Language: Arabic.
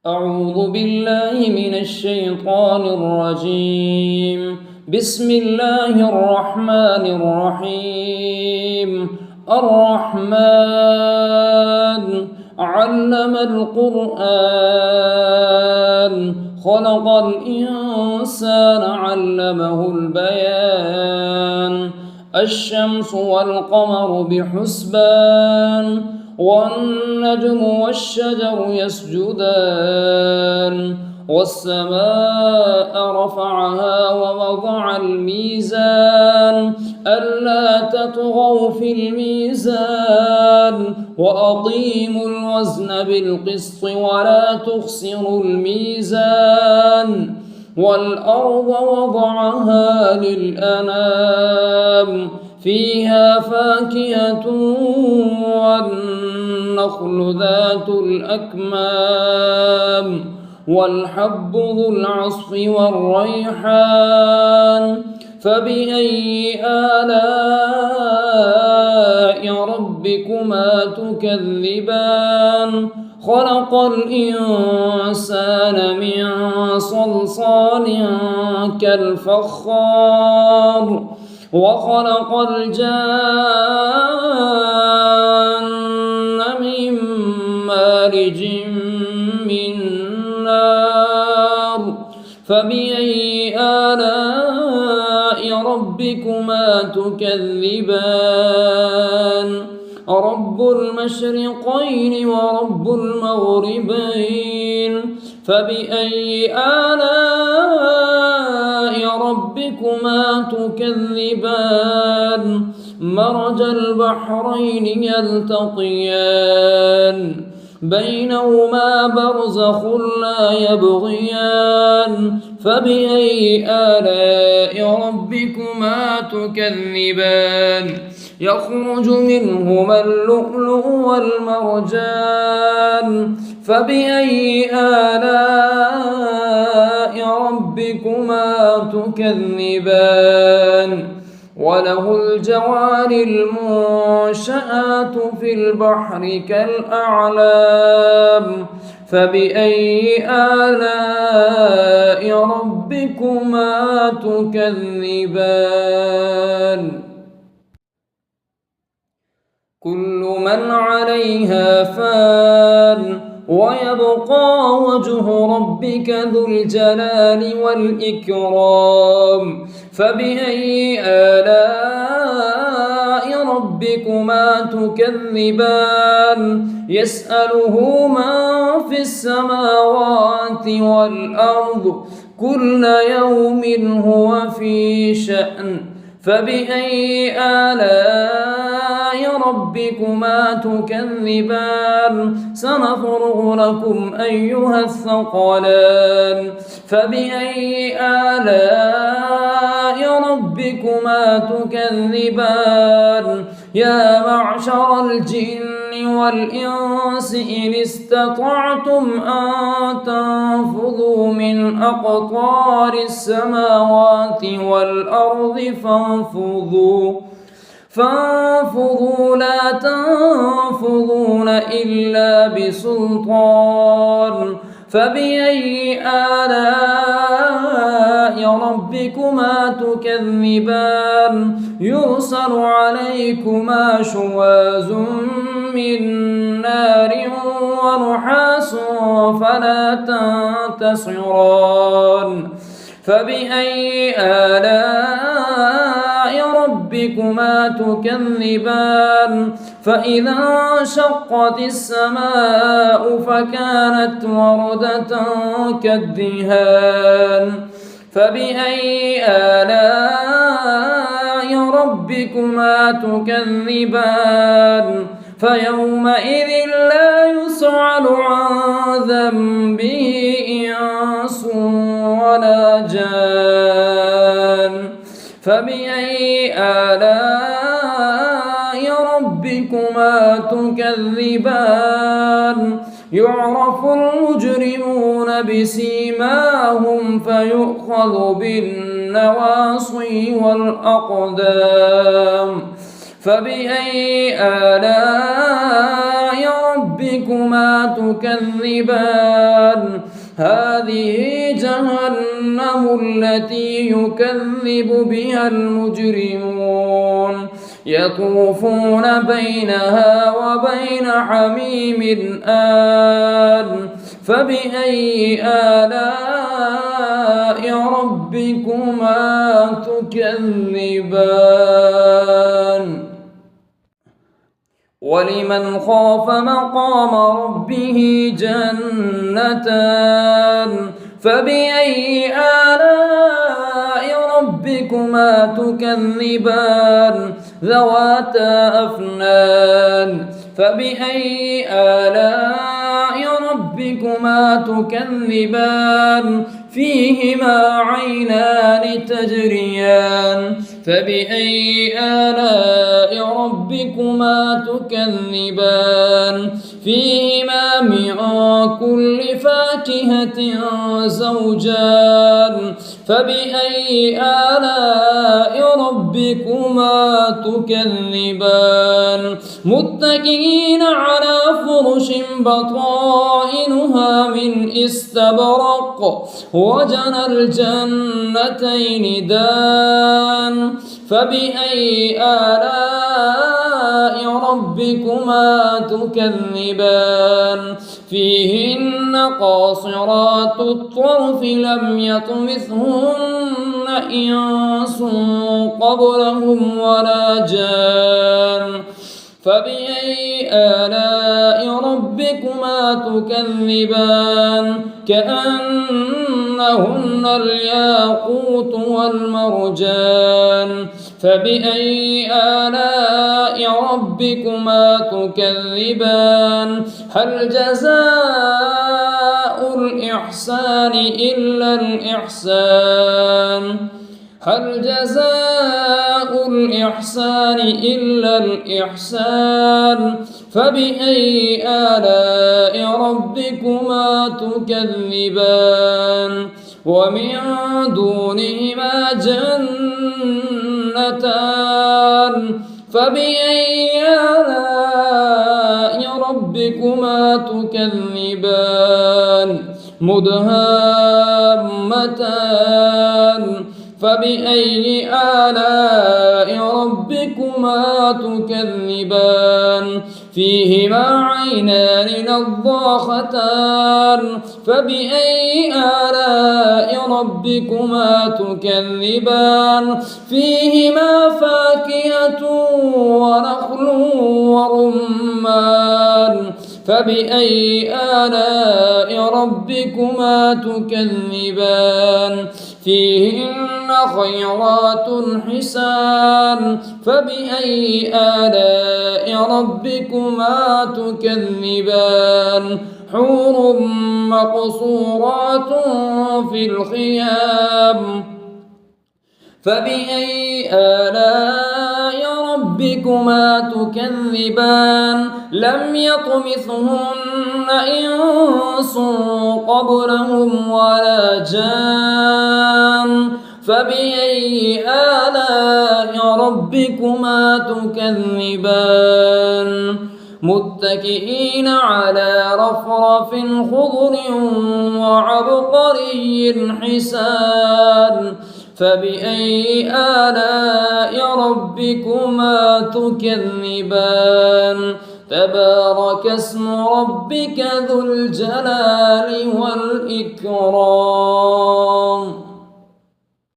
أعوذ بالله من الشيطان الرجيم. بسم الله الرحمن الرحيم. الرحمن علم القرآن خلق الإنسان علمه البيان. الشمس والقمر بحسبان والنجم والشجر يسجدان والسماء رفعها ووضع الميزان ألا تطغوا في الميزان وأقيموا الوزن بالقسط ولا تخسروا الميزان والأرض وضعها للأنام فيها فاكهة والنخل ذات الأكمام والحب ذو العصف والريحان. فبأي آلاء ربكما تكذبان؟ خلق الإنسان من صلصال كالفخار وخلق الجان من مارج من نار. فبأي آلاء ربكما تكذبان؟ رب المشرقين ورب المغربين. فبأي آلاء ربكما تكذبان؟ مرج البحرين يلتقيان بينهما برزخ لا يبغيان. فبأي آلاء ربكما تكذبان؟ يخرج منهما اللؤلؤ والمرجان. فبأي آلاء ربكما تكذبان؟ وله الجوار المنشآت في البحر كالأعلام. فبأي آلاء ربكما تكذبان؟ كل من عليها فان ويبقى وجه ربك ذو الجلال والإكرام. فبأي آلاء ربكما تكذبان؟ يسأله من في السماوات والأرض كل يوم هو في شأن. فبأي آلاء ربكما تكذبان؟ سنفرغ لكم أيها الثقلان. فبأي آلاء ربكما تكذبان؟ يا معشر الجن والإنس إن استطعتم أن تنفذوا من أقطار السماوات والأرض فانفذوا لا تنفذون إلا بسلطان. فبأي آلاء ربكما تكذبان؟ يرسل عليكما شواظ من نار ونحاس فلا تنتصران. فبأي آلاء ربكما تكذبان؟ فإذا انشقت السماء فكانت وردة كالدهان. فبأي آلاء ربكما تكذبان؟ فيومئذ لا يسأل عن ذنبه إنس ولا جان. فبأي آلاء ربكما تكذبان؟ يعرف المجرمون بسيماهم فيؤخذ بالنواصي والأقدام. فبأي آلاء ربكما ربكما تكذبان هذه جهنم التي يكذب بها المجرمون يطوفون بينها وبين حميم آن فبأي آلاء ربكما تكذبان ولمن خاف مقام ربه جنتان فبأي آلاء ربكما تكذبان ذواتا أفنان فبأي آلاء ربكما تكذبان فيهما عينان تجريان فبأي آلاء ربكما تكذبان فيهما من كل فاكهة زوجان فبأي آلاء ربكما تكذبان متكئين على فرش بطائنها من استبرق وجنى الجنتين دان فبأي آلاء ربكما تكذبان فيهن قاصرات الطرف لم يطمثهن إنس قبلهم ولا جان فبأي آلاء ربكما تكذبان كأنهن الياقوت والمرجان فبأي آلاء ربكما تكذبان هل جزاء الإحسان إلا الإحسان هل جزاء الإحسان إلا الإحسان فبأي آلاء ربكما تكذبان ومن دونهما جنتان فبأي آلاء ربكما تكذبان مدهامتان فبأي آلاء ربكما تكذبان فيهما عينان نضاختان فبأي آلاء ربكما تكذبان فيهما فاكهة ونخل ورمان فبأي آلاء ربكما تكذبان فيهن خيرات حسان فبأي آلاء ربكما تكذبان حور مقصورات في الخيام فبأي آلاء ربكما تكذبان لم يطمثهن إنس قبلهم ولا جان فبأي آلاء ربكما تكذبان متكئين على رفرف خضر وعبقري حسان فبأي آلاء ربكما تكذبان تبارك اسم ربك ذو الجلال والإكرام.